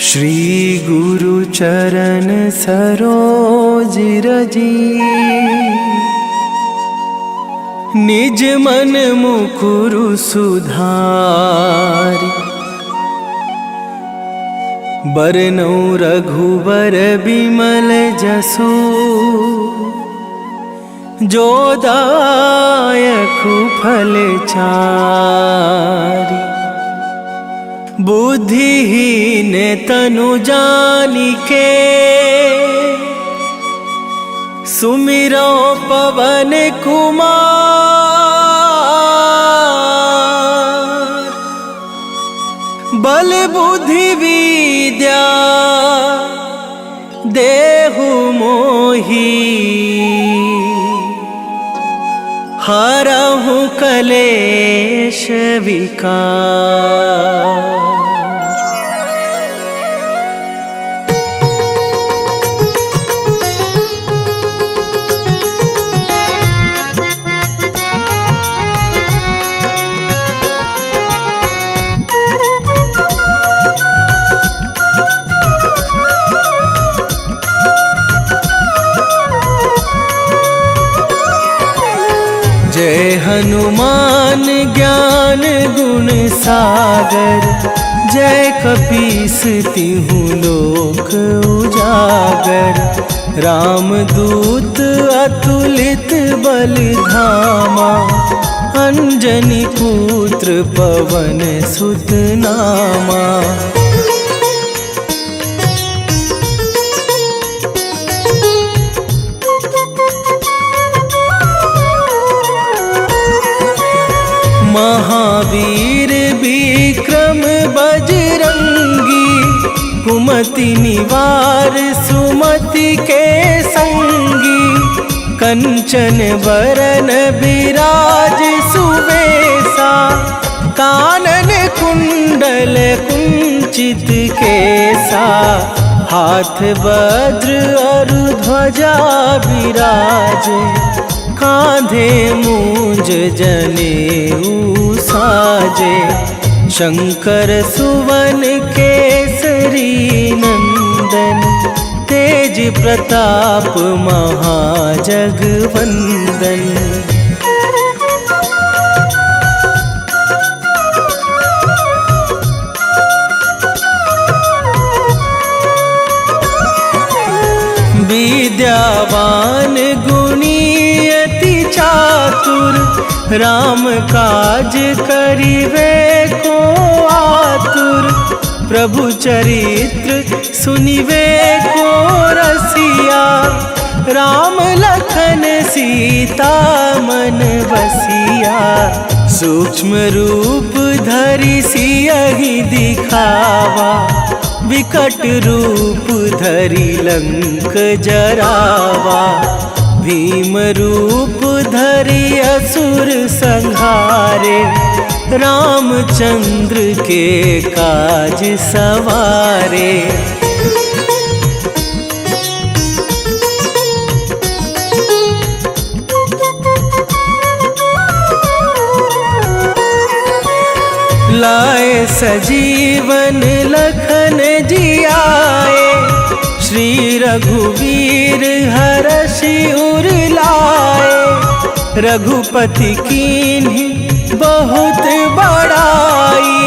श्री गुरु चरण सरोज रजी, निज मन मुकुरु सुधारि। बरनउँ रघुबर बिमल जसु, जो दायकु फल चारि। बुद्धिहीन तनु जानिके, सुमिरो पवन कुमार। बल बुद्धि विद्या देहु मोहि, हरहु कलेश विकार। जय हनुमान ज्ञान गुण सागर, जय कपीस तिहु लोक उजागर। रामदूत अतुलित बल धामा, अंजनी पुत्र पवन सुत नामा। महावीर विक्रम बजरंगी, कुमति निवार सुमति के संगी। कंचन बरन बिराज सुबेसा, कानन कुंडल कुंचित केसा। हाथ वज्र और ध्वजा विराजे, कांधे मूंज जनेऊ साजे। शंकर सुवन केसरी नंदन, तेज प्रताप महाजगवंदन। विद्यावान गुणी अति चातुर, राम काज करिवे को आतुर। प्रभु चरित्र सुनिवे को रसिया, राम लखन सीता मन बसिया। सूक्ष्म रूप धरि सियहि दिखावा, विकट रूप धरि लंक जरावा। भीम रूप धरि असुर संहारे, रामचंद्र के काज सवारे। लाए सजीवन लखन जियाए, श्री रघुवीर हरषि उर लाए। रघुपति कीन्ही बहुत बड़ाई,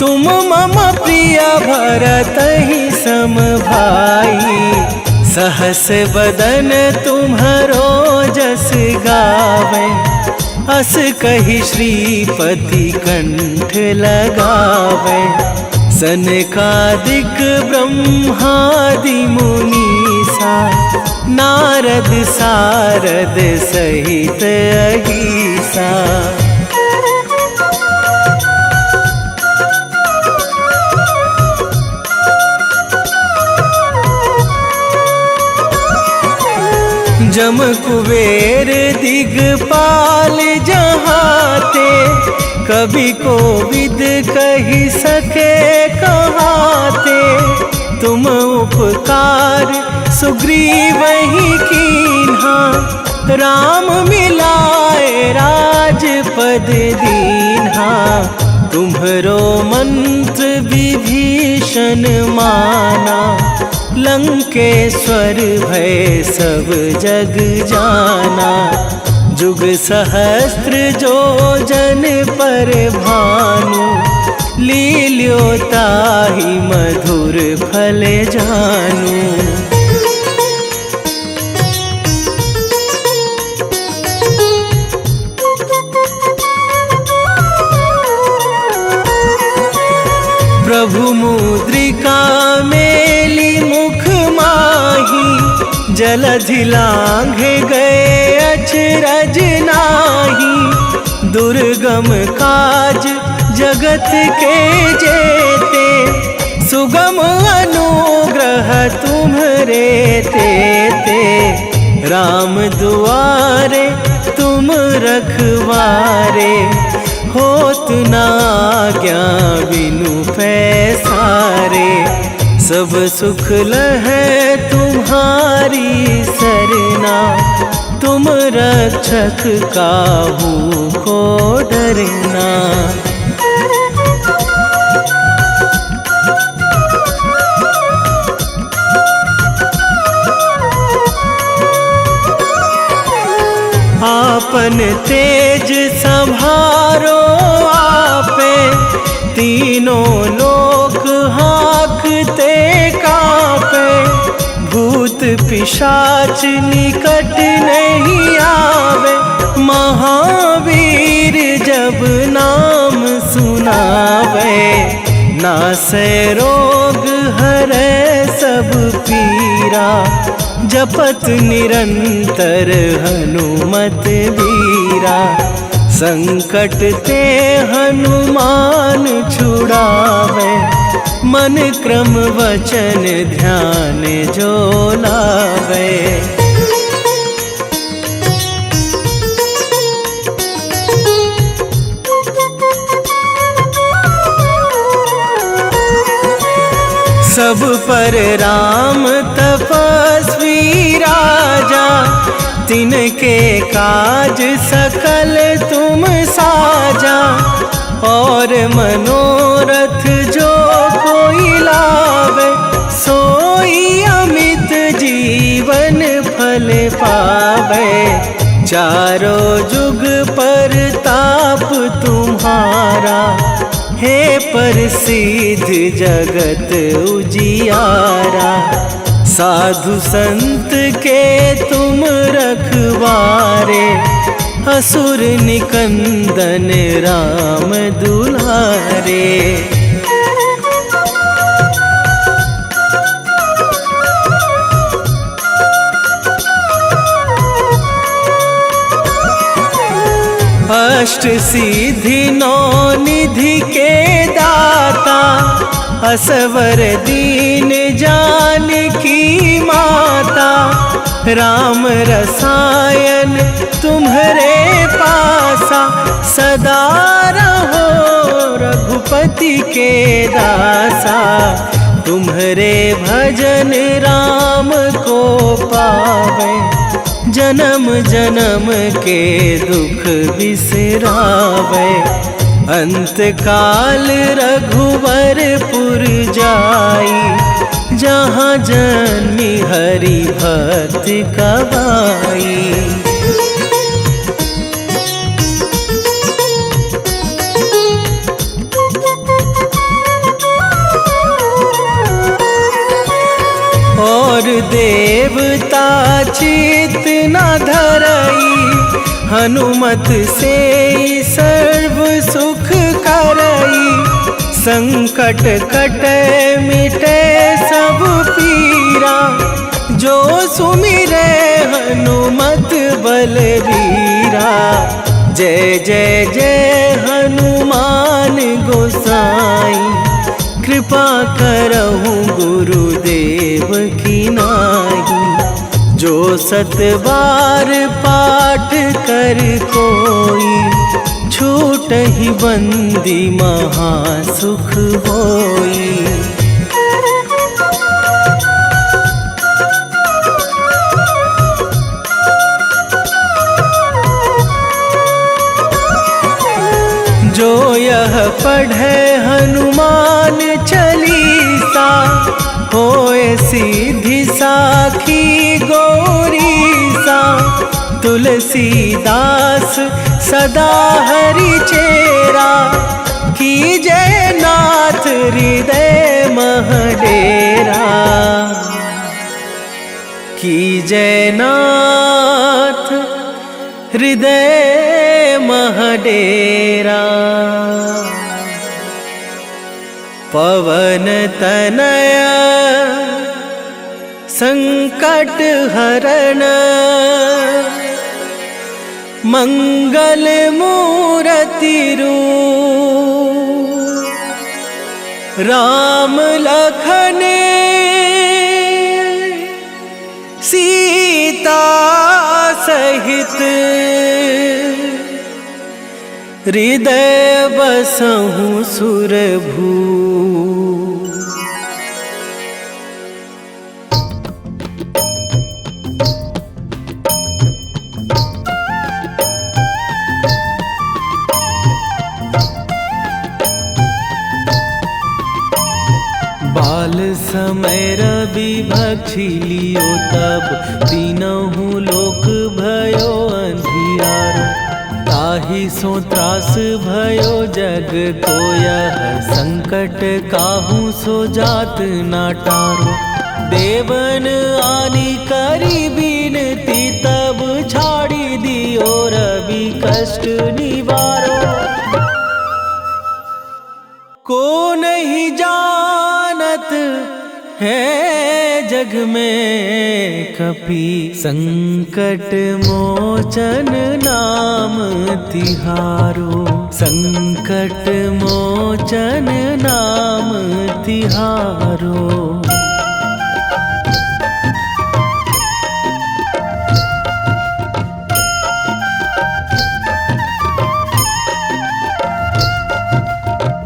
तुम मम प्रिय भरतहि सम भाई। सहस बदन तुम्हरो जस गावे, अस कहि श्रीपति कंठ लगावे। सनकादिक ब्रह्मादि मुनीसा, नारद सारद सहित अहिसा। जम कुबेर दिगपाल जहाते, कभी कोविद कहि सके कहाते। तुम उपकार सुग्रीवहि कीन्हा, राम मिलाए राजपद दीन्हा। तुम्हरो मंत्र विभीषण माना, लंकेश्वर भय सब जग जाना। जुग सहस्त्र जो जन पर भानु, लील्यो ताहि मधुर फल जानू। प्रभु मुद्रिका मेली मुख माही, जलधि लांघे गए अचरज नाही। दुर्गम काज जगत के जेते, सुगम अनुग्रह तुम्हरे तेते। राम दुआरे तुम रखवारे, होत न आज्ञा बिनु पैसारे। सब सुख लहै तुम्हारी सरना, तुम रक्षक काहू को डरना। आपन तेज संभारो आपे, तीनों लोक हाँकते कांपे। भूत पिशाच निकट नहीं आवे, महावीर जब नाम सुनावे। नासै रोग हरै सब पीरा, जपत निरंतर हनुमत वीरा। संकट ते हनुमान छुड़ावे, मन क्रम वचन ध्यान जो लावे। सब पर राम तपस्वी राजा, तिनके काज सकल तुम साजा। और मनोरथ जो कोई लावे, सोई अमित जीवन फल पावे। चारों जुग पर ताप तुम्हारा, हे प्रसिद्ध जगत उजियारा। साधु संत के तुम रखवारे, असुर निकंदन राम दुलारे। अष्ट सिद्धि नौ निधि के दाता, असवर दीन जानकी माता। राम रसायन तुम्हरे पासा, सदा रहो रघुपति के दासा। तुम्हरे भजन राम को पावे, जन्म जन्म के दुख बिसरावे। अंत काल रघुवरपुर जाई, जहाँ जन्मी हरि भक्त कहाई। और देवता चित न धरई, हनुमत से सर्व सुख करई। संकट कटे मिटे सब पीरा, जो सुमिरे हनुमत बलबीरा। जय जय जय हनुमान गोसाई, कृपा करहु गुरुदेव की नाई। जो सत बार पाठ कर कोई, छूटहि बंदी महासुख होई। जो यह पढ़ हनुमान चालीसा, होए सीधी साखी गौरीसा। तुलसीदास सदा हरि चेरा, कीजे नाथ हृदय मह डेरा। कीजे नाथ हृदय मह डेरा। पवन तनय संकट हरण, मंगल मूरति रूप। राम लखन सीता सहित, हृदय बसहु सुरभू। बाल समय रवि भक्षी लियो तब, तीनहु लोक भयो अंधियारो। ताहि सो त्रास भयो जग को यह, संकट काहू सो जात ना टारो। देवन आनी करी बिनती, तब छाड़ी दियो रवि कष्ट निवारो। को नहीं जानत है जग में कपि, संकट मोचन नाम तिहारो। संकट मोचन नाम तिहारो।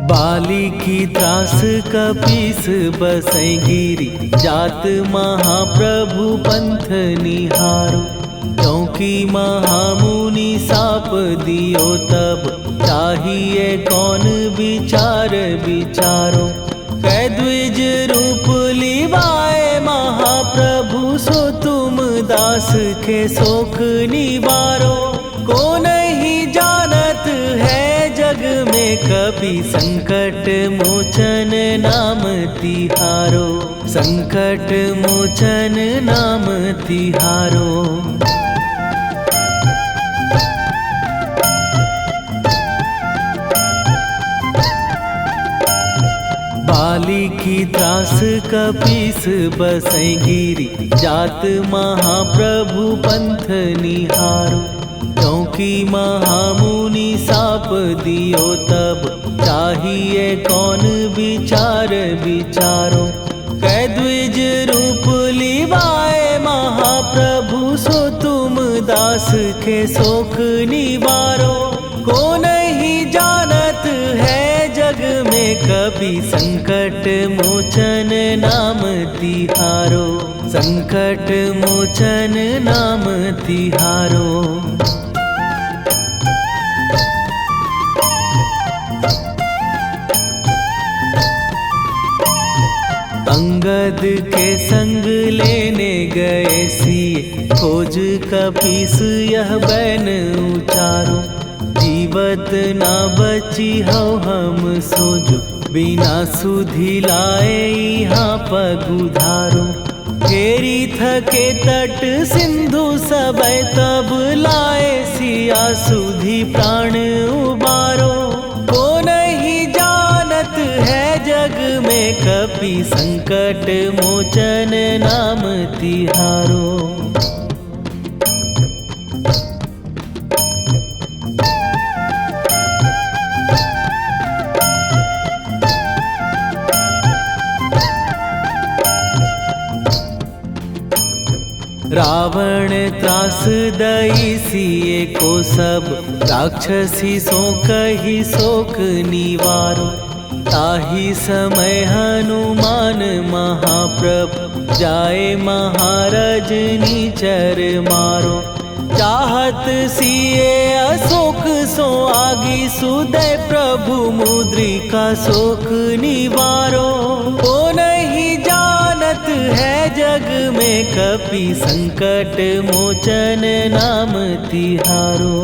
बाली की त्रास कपीस बसै गिरी, जात महाप्रभु पंथ निहारो। क्योंकि महामुनि साप दियो तब, चाहिए कौन विचार विचारो। कै द्विज रूप लिवाए महाप्रभु, सो तुम दास के शोक निवारो। को नहीं जानत है जग में कपि, संकट मोचन नाम तिहारो। संकट मोचन नाम तिहारो। बाली की त्रास कपीस बसै गिरी, जात महाप्रभु पंथ निहारो। क्योंकि महामुनि साप दियो तब, चाहिए कौन विचार विचारो। कै द्विज रूप लिवाए महाप्रभु, सो तुम दास के शोक निवारो। को नहीं जानत है जग में कपि, संकट मोचन नाम तिहारो। संकट मोचन नाम तिहारो। अंगद के संग लेने गए सिए, खोज कपीस यह बैन उचारो। जीवत ना बची हो हम सोजो, बिना सुधि लाए यहाँ पगुधारो। फेरी थके तट सिंधु सबे, तब लाए सिया सुधि प्राण उबारो। को नहीं जानत है जग में कपि, संकट मोचन नाम तिहारो। रावण त्रास दई सिए को सब, राक्षसी सो कही शोक निवारो। ताहि समय हनुमान महाप्रभु, जाए महाराज निचर मारो। चाहत सिए अशोक सो आगी सुदय प्रभु मुद्रिका शोक निवारो। ओ नहीं जानत है जग में कपि संकट मोचन नाम तिहारो।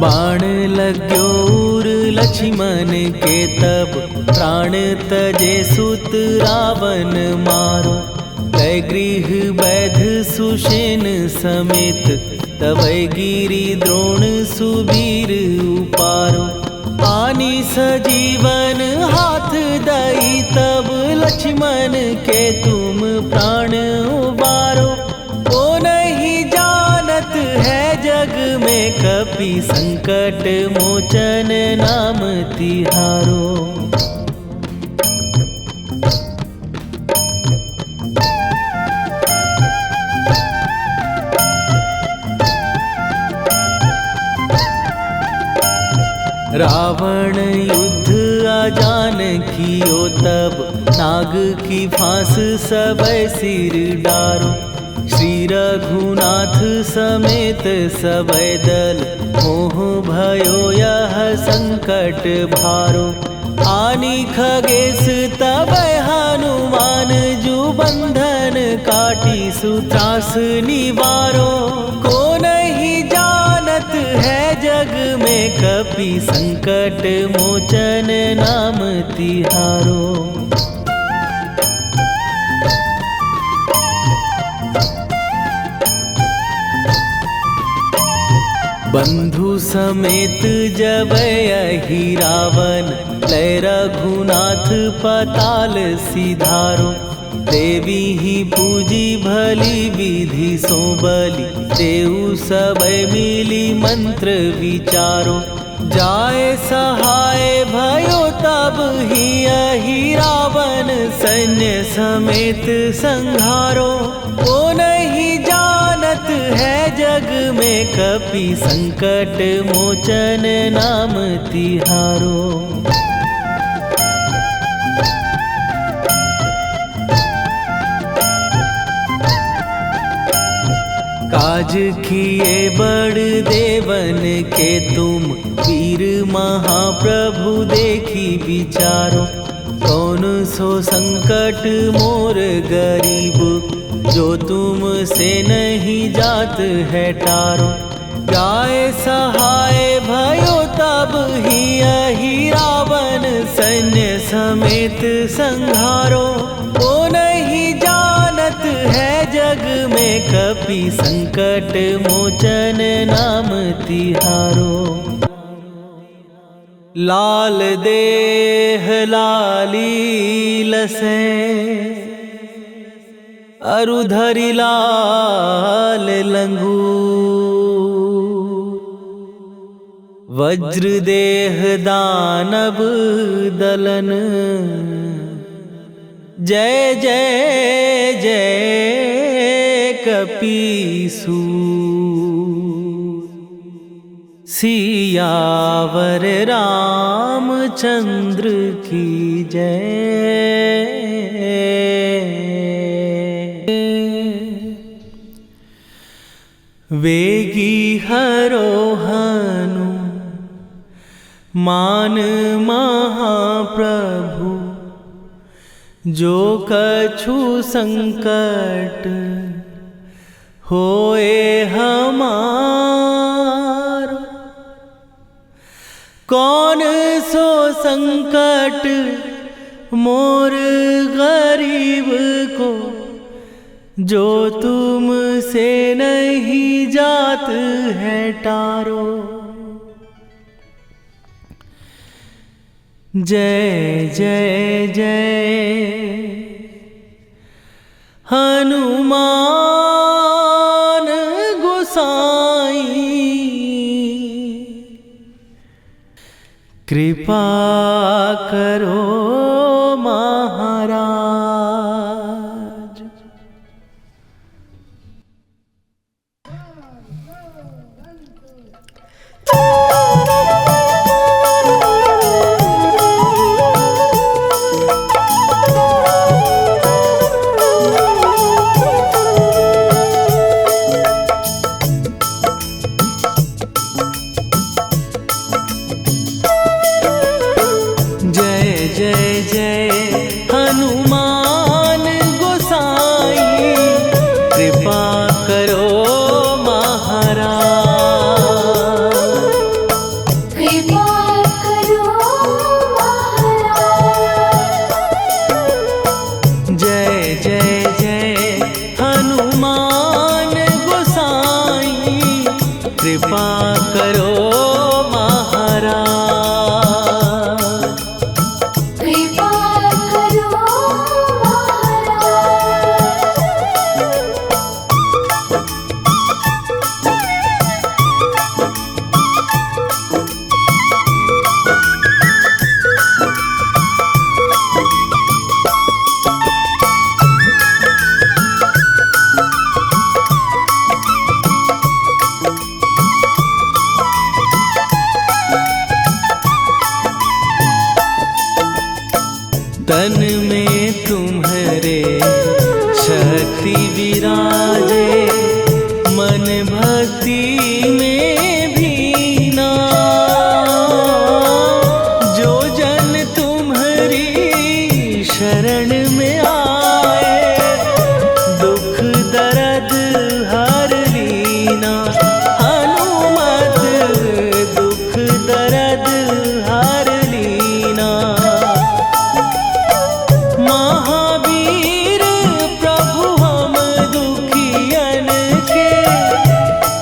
बाण लग्यो उर लक्ष्मण के तब प्राण तजे सुत रावण मारो। कै गृह वैध सुषेण समेत तवै गिरि द्रोण सुबीर उपारो। आनी सजीवन हाथ दई तब लक्ष्मण के तुम प्राण उबारो। ओ नहीं जानत है जग में कपि संकट मोचन नाम तिहारो। रावण युद्ध आजान कियो तब नाग की फांस सबै सिर डारो। श्री रघुनाथ समेत सबै दल मोह भयो यह संकट भारो। आनी खगेश तबै हनुमान जु बंधन काटी सुत्रास निवारो। को नहीं जानत है जग में कपि संकट मोचन नाम तिहारो। बंधु समेत जबै अहि रावण लय रघुनाथ पताल सिधारो। देवी ही पूजी भली विधि सो बलि देऊ सबै मिली मंत्र विचारो। जाय सहाय भयो तब ही अहि रावण सैन्य समेत संहारो। ओ नहीं जानत है जग में कपि संकट मोचन नाम तिहारो। काज किए बड़ देवन के तुम वीर महाप्रभु देखी विचारो। कौन सो संकट मोर गरीब जो तुम से नहीं जात है टारो। जाय सहाय भयो तब ही अहि रावण सैन्य समेत संहारो। ओ नहीं जानत है जग में कपि संकट मोचन नाम तिहारो। लाल देह लाली लसे अरुधरि लाल लंगूर। वज्र देह दानव दलन जय जय जय कपीसूर। सियावर रामचंद्र की जय। वेगी हरोहनु मान महाप्रभु जो कछु संकट होए हमार। कौन सो संकट मोर गरीब को जो तुम से नहीं जात है टारो। जय जय जय हनुमान गोसाई। कृपा करो महाराज। कृपा करो महाराज। कृपा करो तन में तुम्हारे शक्ति विराजे, मन भक्ति में भीना। जो जन तुम्हारी शरण में आए, दुख दर्द हर लीना। हनुमत दुख दर्द हर लीना। महावीर प्रभु हम दुखियन के,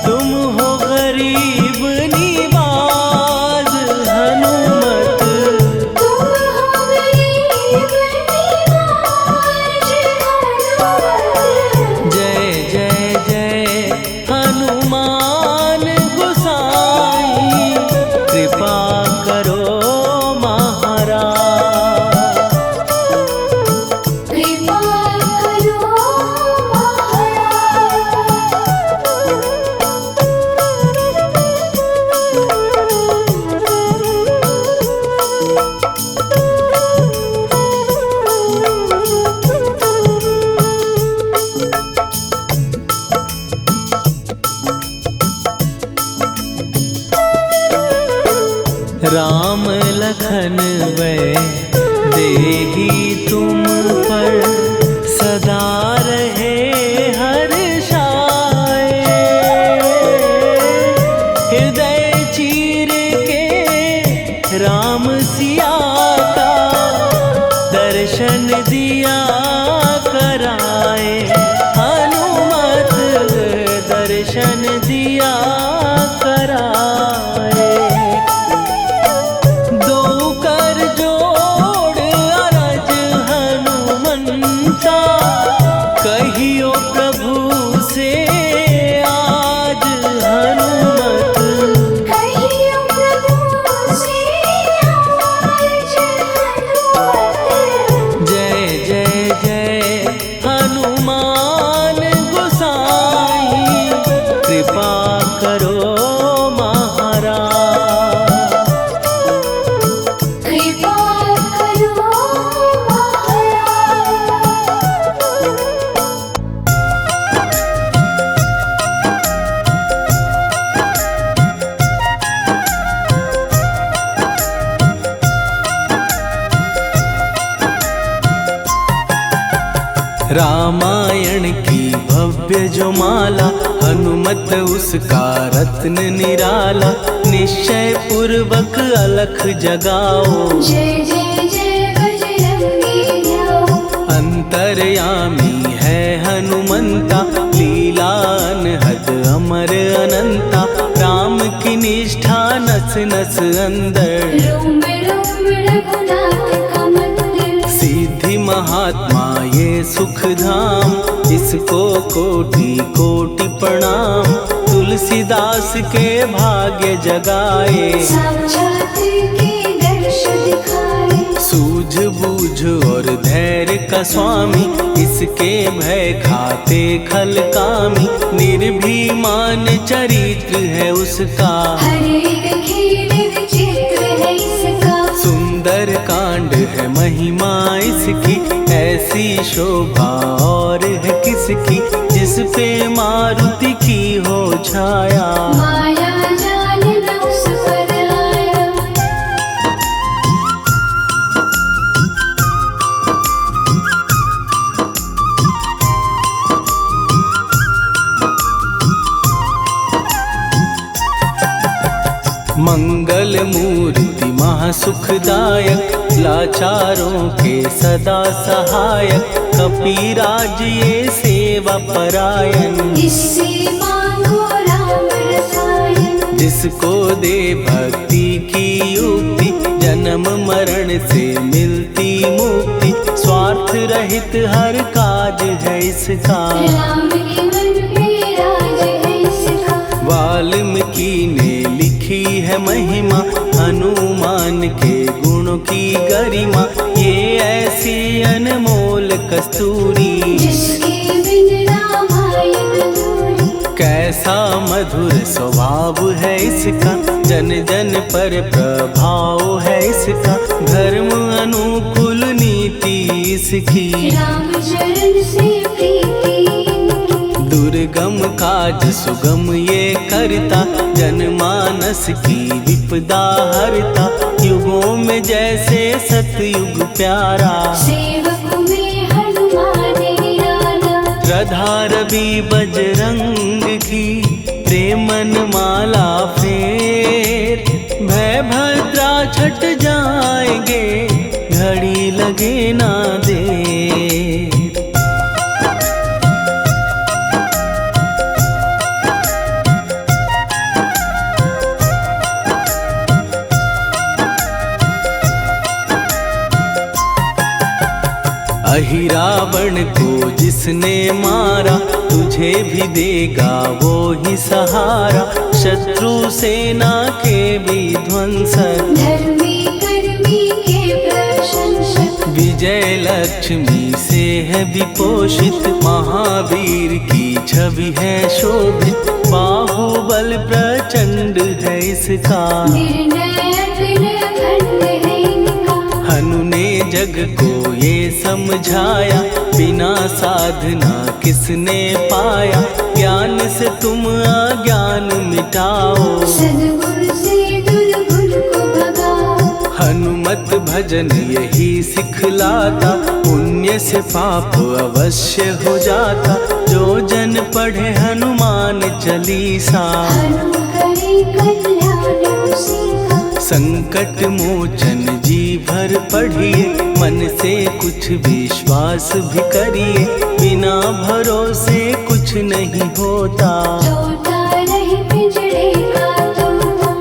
तुम हो गरीब निवाज। हनुमत तुम हो गरीब निवाज। जय जय जय हनुमान गोसाई, कृपा करो महाराज। कृपा करो राम लखन वै देही तुम पर, सदा रहे हर्षाए। हृदय चीर के राम सिया का, दर्शन दिया कराए। हनुमत दर्शन दिया कराए। दो कर जोड़ अरज हनुमंता, कहियो प्रभु से आज। हनुमत कहियो प्रभु से आज। हनुमत जय जय जय हनुमान गोसाई, कृपा करो महाराज। कृपा करो रामायण की भव्य जो माला, हनुमत उसका रत्न निराला। निश्चय पूर्वक अलख जगाओ, जय जय जय बजरंगी जाओ। अंतर्यामी है हनुमंता, लीला अनहद अमर अनंता। राम की निष्ठा नस नस अंदर, रोम रोम रघुनाथ का मंदिर। सिद्धि महात्मा ये सुख धाम, इसको कोटि कोटि प्रणाम। तुलसीदास के भाग्य जगाए, साक्षात के दर्श दिखाए। सूझ बूझ और धैर्य का स्वामी, इसके भय खाते खल कामी। निर्भीमान चरित्र है उसका, हर एक खेल विचित्र है इसका। सुंदर कांड है महिमा इसकी, ऐसी शोभा और है किसकी। जिस पे मारुति की हो छाया, माया जाल न उस पर आया। मंगल मूर्ति महासुखदायक, लाचारों के सदा सहायक। कपीराज ये सेवा परायण, इससे मांगो राम रसायन। जिसको दे भक्ति की युक्ति, जन्म मरण से मिलती मुक्ति। स्वार्थ रहित हर काज है इसका, राम के मन पे राज है इसका। वाल्मीकि ने लिखी है महिमा, हनुमान के गुणों की गरिमा। ये ऐसी अनमोल कस्तूरी, जिसके बिन रामायण अधूरी। कैसा मधुर स्वभाव है इसका, जन जन पर प्रभाव है इसका। धर्म अनुकूल नीति इसकी, राम चरण से प्रीति इनकी। दुर्गम काज सुगम ये करता, जनमानस की विपदा हरता। युगों में जैसे सतयुग प्यारा, सेवक में हनुमान निराला। श्रद्धा रवि बजरंग की, प्रेमन माला फेर। भय भद्रा छट जाएंगे, घड़ी लगे ना देर। अहिरावण को जिसने मारा, तुझे भी देगा वो ही सहारा। शत्रु सेना के विध्वंसक, धर्मी कर्मी के प्रशंसक। विजय लक्ष्मी से है विपोषित, महावीर की छवि है शोभित। बाहुबल प्रचंड है इसका, निर्णय अखंड है इनका। हनु ने जग को ये समझाया, बिना साधना किसने पाया। ज्ञान से तुम अज्ञान मिटाओ, सद्गुण से दुर्गुण को भगाओ। हनुमत भजन यही सिखलाता, पुण्य से पाप अवश्य हो जाता। जो जन पढ़े हनुमान चालीसा, हनु करे कल्याण उसी का। संकट मोचन जी भर पढ़िए, मन से कुछ विश्वास भी करिए। बिना भरोसे कुछ नहीं होता, तोता रहे पिंजड़े का तोता।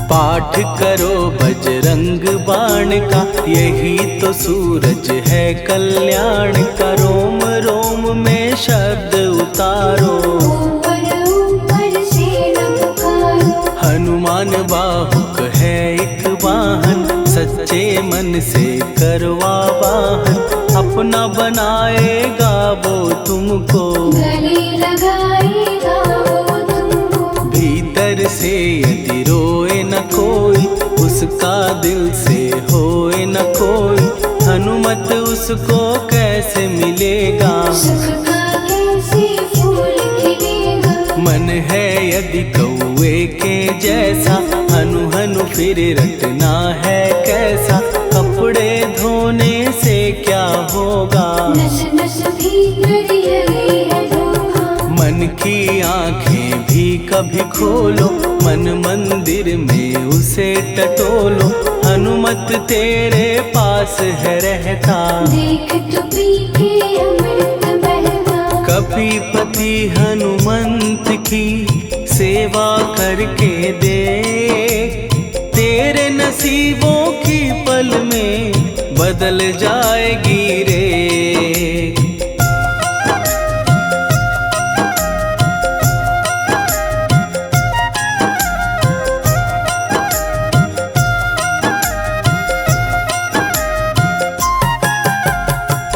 पाठ करो बजरंग बाण का, यही तो सूरज है कल्याण का। रोम रोम में शब्द उतारो, ऊपर ऊपर से न पुकारो। हनुमान बाहुक है एक वाहन, सच्चे मन से करवा वाहन। अपना बनाएगा वो तुमको, गले लगाएगा वो तुमको। भीतर से यदि रोए न कोई, उसका दिल से होए न कोई। हनुमत उसको कैसे मिलेगा, सुख का कैसे फूल खिलेगा। मन है यदि कौवे के जैसा, हनु हनु फिर रटना है कैसा। कपड़े धोने से क्या होगा, नस नस भीतर यही है धोखा। मन की आंखें भी कभी खोलो, मन मंदिर में उसे टटोलो। हनुमत तेरे पास है रहता, देख तो पी के अमृत बहता। कपीपति हनुमंत की सेवा करके देख। तेरे नसीबों की पल में बदल जाएगी रे।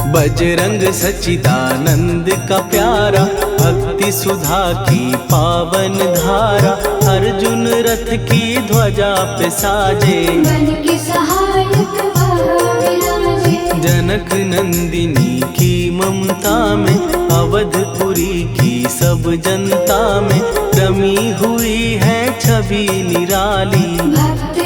बजरंग सच्चिदानंद का प्यारा, भक्ति सुधा की पावन धारा। अर्जुन रथ की ध्वजा पे साजे, बन के सहायक वह विराजे। जनक नंदिनी की ममता में, अवधपुरी की सब जनता में। रमी हुई है छवि निराली, भक्त